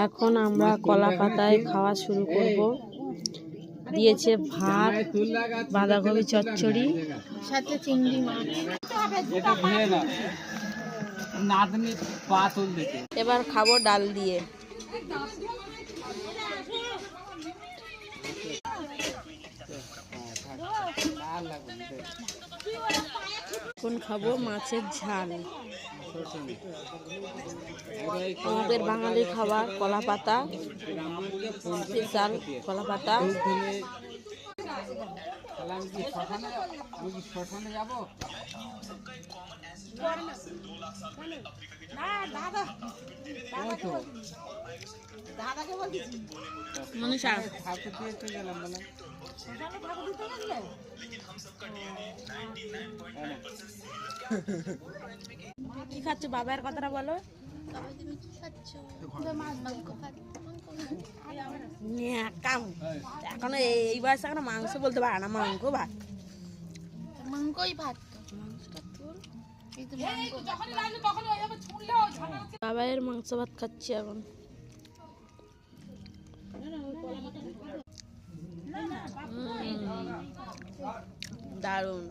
এখন আমরা কলা পাতায় খাওয়া শুরু করব। দিয়েছে ভাত, বাঁধাকপি চচ্চড়ি, সাথে চিংড়ি মাছ। এবার খাবো ডাল দিয়ে। এখন খাবো মাছের ঝাল। আমাদের বাঙালির খাবার কলা পাতা, স্পেশাল কলা পাতা। মনীষা কি খাচ্ছ? বাবার কথাটা বলো। এখন এই বয়সে এখন মাংস বলতে পারে না, মাংস ভাত। মাংসই ভাত। বাবার মাংস ভাত খাচ্ছি এখন। দারুণ।